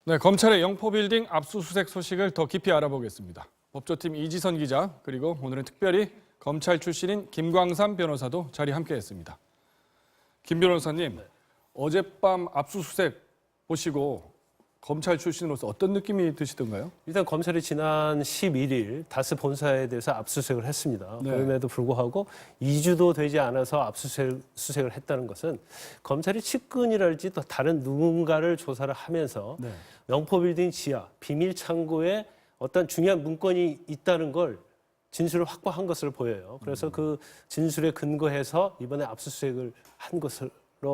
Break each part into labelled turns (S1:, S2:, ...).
S1: 네, 검찰의 영포빌딩 압수수색 소식을 더 깊이 알아보겠습니다. 법조팀 이지선 기자, 그리고 오늘은 특별히 검찰 출신인 김광삼 변호사도 자리 함께했습니다. 김 변호사님, 어젯밤 압수수색 보시고 검찰 출신으로서 어떤 느낌이 드시던가요?
S2: 일단 검찰이 지난 11일 다스 본사에 대해서 압수수색을 했습니다.
S1: 네.
S2: 그럼에도 불구하고 2주도 되지 않아서 압수수색을 했다는 것은 검찰이 측근이랄지 또 다른 누군가를 조사를 하면서
S1: 네.
S2: 영포빌딩 지하 비밀 창고에 어떤 중요한 문건이 있다는 걸 진술을 확보한 것으로 보여요. 그래서 그 진술에 근거해서 이번에 압수수색을 한 것으로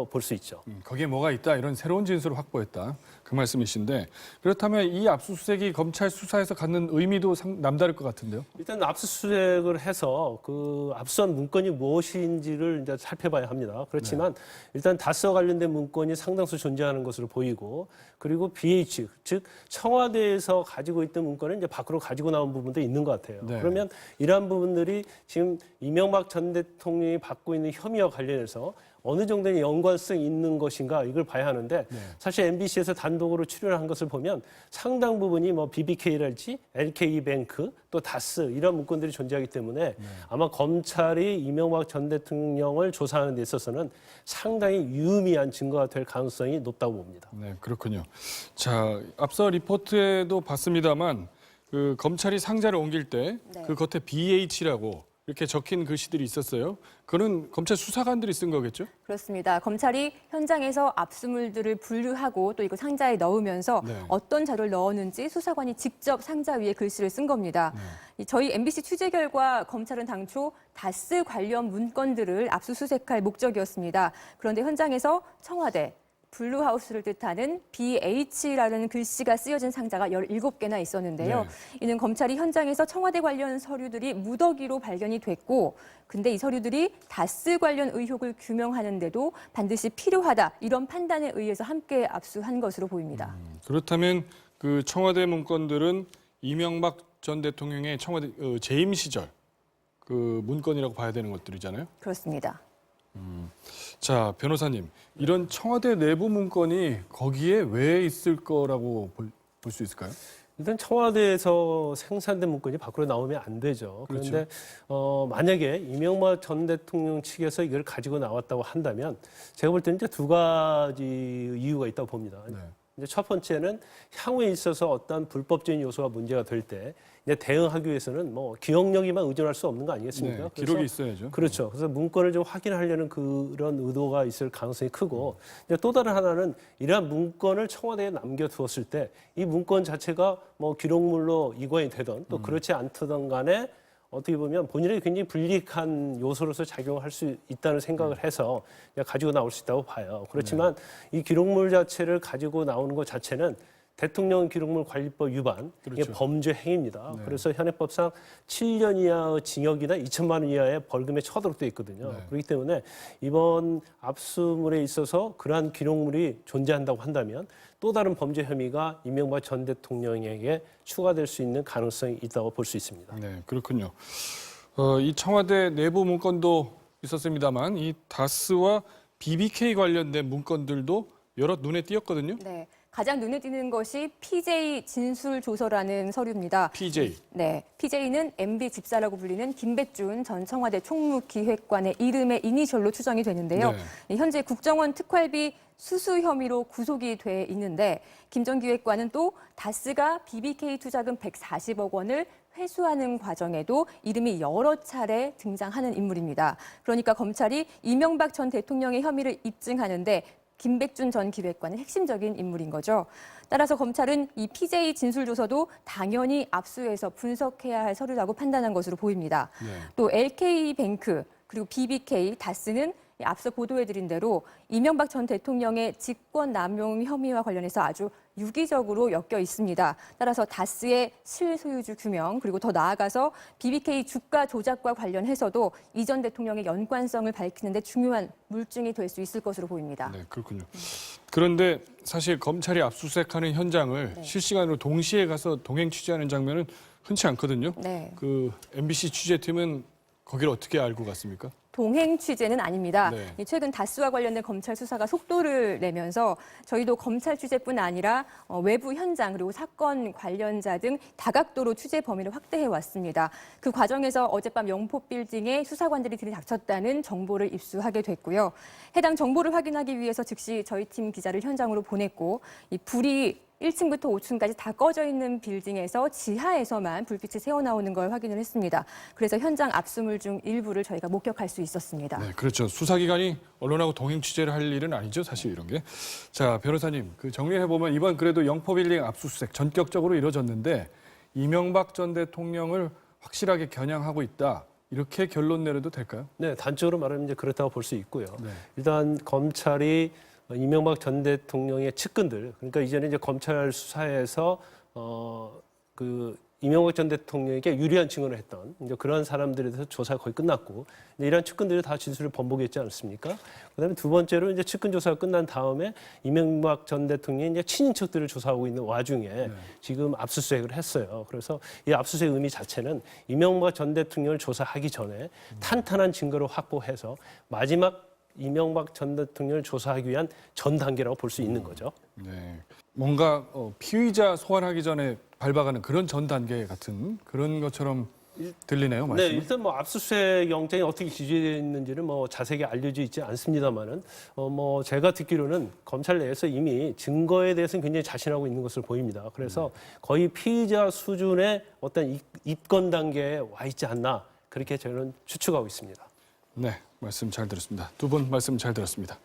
S2: 볼 수 있죠.
S1: 거기에 뭐가 있다, 이런 새로운 진술을 확보했다, 그 말씀이신데, 그렇다면 이 압수수색이 검찰 수사에서 갖는 의미도 남다를 것 같은데요?
S2: 일단 압수수색을 해서 그 압수한 문건이 무엇인지를 이제 살펴봐야 합니다. 그렇지만 일단 다스와 관련된 문건이 상당수 존재하는 것으로 보이고, 그리고 BH, 즉 청와대에서 가지고 있던 문건은 이제 밖으로 가지고 나온 부분도 있는 것 같아요.
S1: 네.
S2: 그러면 이러한 부분들이 지금 이명박 전 대통령이 받고 있는 혐의와 관련해서 어느 정도의 연관성이 있는 것인가, 이걸 봐야 하는데, 사실 MBC에서 단독으로 출연한 것을 보면 상당 부분이 뭐 BBK랄지 LK뱅크 또 다스 이런 문건들이 존재하기 때문에 아마 검찰이 이명박 전 대통령을 조사하는 데 있어서는 상당히 유의미한 증거가 될 가능성이 높다고 봅니다.
S1: 네, 그렇군요. 자, 앞서 리포트에도 봤습니다만 그 검찰이 상자를 옮길 때 그 겉에 BH라고 이렇게 적힌 글씨들이 있었어요. 그거는 검찰 수사관들이 쓴 거겠죠?
S3: 그렇습니다. 검찰이 현장에서 압수물들을 분류하고 또 이거 상자에 넣으면서 어떤 자료를 넣었는지 수사관이 직접 상자 위에 글씨를 쓴 겁니다. 저희 MBC 취재 결과 검찰은 당초 다스 관련 문건들을 압수수색할 목적이었습니다. 그런데 현장에서 청와대, 블루하우스를 뜻하는 BH라는 글씨가 쓰여진 상자가 17개나 있었는데요. 이는 검찰이 현장에서 청와대 관련 서류들이 무더기로 발견이 됐고, 근데 이 서류들이 다스 관련 의혹을 규명하는데도 반드시 필요하다, 이런 판단에 의해서 함께 압수한 것으로 보입니다.
S1: 그렇다면 그 청와대 문건들은 이명박 전 대통령의 청와대 재임 시절 그 문건이라고 봐야 되는 것들이잖아요.
S3: 그렇습니다.
S1: 자, 변호사님, 이런 청와대 내부 문건이 거기에 왜 있을 거라고 볼 수 있을까요?
S2: 일단 청와대에서 생산된 문건이 밖으로 나오면 안 되죠.
S1: 그렇죠.
S2: 그런데 만약에 이명박 전 대통령 측에서 이걸 가지고 나왔다고 한다면 제가 볼 때는 이제 두 가지 이유가 있다고 봅니다. 이제 첫 번째는 향후에 있어서 어떤 불법적인 요소가 문제가 될 때 이제 대응하기 위해서는 뭐 기억력에만 의존할 수 없는 거 아니겠습니까?
S1: 네, 기록이 있어야죠.
S2: 그렇죠. 그래서 문건을 좀 확인하려는 그런 의도가 있을 가능성이 크고, 이제 또 다른 하나는 이러한 문건을 청와대에 남겨두었을 때 이 문건 자체가 뭐 기록물로 이관이 되던 또 그렇지 않든 간에 어떻게 보면 본인에게 굉장히 불리한 요소로서 작용할 수 있다는 생각을 해서 가지고 나올 수 있다고 봐요. 그렇지만 이 기록물 자체를 가지고 나오는 것 자체는 대통령 기록물 관리법 위반, 이게 범죄 행위입니다. 그래서 현행법상 7년 이하의 징역이나 2천만 원 이하의 벌금에 처하도록 되어 있거든요. 그렇기 때문에 이번 압수물에 있어서 그러한 기록물이 존재한다고 한다면 또 다른 범죄 혐의가 이명박 전 대통령에게 추가될 수 있는 가능성이 있다고 볼 수 있습니다.
S1: 네, 그렇군요. 이 청와대 내부 문건도 있었습니다만 이 다스와 BBK 관련된 문건들도 여러 눈에 띄었거든요.
S3: 네. 가장 눈에 띄는 것이 PJ 진술조서라는 서류입니다.
S1: PJ.
S3: 네, PJ는 MB 집사라고 불리는 김백준 전 청와대 총무기획관의 이름의 이니셜로 추정이 되는데요. 현재 국정원 특활비 수수 혐의로 구속이 돼 있는데, 김 전 기획관은 또 다스가 BBK 투자금 140억 원을 회수하는 과정에도 이름이 여러 차례 등장하는 인물입니다. 그러니까 검찰이 이명박 전 대통령의 혐의를 입증하는데 김백준 전 기획관은 핵심적인 인물인 거죠. 따라서 검찰은 이 PJ 진술조서도 당연히 압수해서 분석해야 할 서류라고 판단한 것으로 보입니다. 또 LK뱅크 그리고 BBK, 다스는 앞서 보도해드린 대로 이명박 전 대통령의 직권남용 혐의와 관련해서 아주 유기적으로 엮여 있습니다. 따라서 다스의 실소유주 규명, 그리고 더 나아가서 BBK 주가 조작과 관련해서도 이 전 대통령의 연관성을 밝히는 데 중요한 물증이 될 수 있을 것으로 보입니다.
S1: 네, 그렇군요. 그런데 사실 검찰이 압수수색하는 현장을 실시간으로 동시에 가서 동행 취재하는 장면은 흔치 않거든요. 그 MBC 취재팀은 거기를 어떻게 알고 갔습니까?
S3: 동행 취재는 아닙니다.
S1: 네.
S3: 이 최근 다스와 관련된 검찰 수사가 속도를 내면서 저희도 검찰 취재뿐 아니라 외부 현장 그리고 사건 관련자 등 다각도로 취재 범위를 확대해 왔습니다. 그 과정에서 어젯밤 영포 빌딩에 수사관들이 들이닥쳤다는 정보를 입수하게 됐고요. 해당 정보를 확인하기 위해서 즉시 저희 팀 기자를 현장으로 보냈고 이 불이 1층부터 5층까지 다 꺼져 있는 빌딩에서 지하에서만 불빛이 새어나오는 걸 확인을 했습니다. 그래서 현장 압수물 중 일부를 저희가 목격할 수 있었습니다.
S1: 네, 그렇죠. 수사기관이 언론하고 동행 취재를 할 일은 아니죠, 사실 이런 게. 자, 변호사님, 그 정리해보면 이번 그래도 영포빌딩 압수수색 전격적으로 이루어졌는데 이명박 전 대통령을 확실하게 겨냥하고 있다. 이렇게 결론 내려도 될까요?
S2: 네, 단적으로 말하면 이제 그렇다고 볼 수 있고요.
S1: 네.
S2: 일단 검찰이 이명박 전 대통령의 측근들, 그러니까 이제는 이제 검찰 수사에서 그 이명박 전 대통령에게 유리한 증언을 했던 이제 그런 사람들에 대해서 조사가 거의 끝났고 이제 이런 측근들이 다 진술을 번복했지 않습니까? 그다음에 두 번째로 이제 측근 조사가 끝난 다음에 이명박 전 대통령이 이제 친인척들을 조사하고 있는 와중에 지금 압수수색을 했어요. 그래서 이 압수수색 의미 자체는 이명박 전 대통령을 조사하기 전에 탄탄한 증거를 확보해서 마지막 이명박 전 대통령을 조사하기 위한 전 단계라고 볼 수 있는 거죠.
S1: 네. 뭔가 피의자 소환하기 전에 밟아가는 그런 전 단계 같은 그런 것처럼 들리네요,
S2: 네,
S1: 말씀이.
S2: 일단 뭐 압수수색 영장이 어떻게 기재되어 있는지는 뭐 자세하게 알려져 있지 않습니다만은 뭐 제가 듣기로는 검찰 내에서 이미 증거에 대해서는 굉장히 자신하고 있는 것으로 보입니다. 그래서 거의 피의자 수준의 어떤 입건 단계에 와 있지 않나 그렇게 저는 추측하고 있습니다.
S1: 네, 말씀 잘 들었습니다. 두 분 말씀 잘 들었습니다.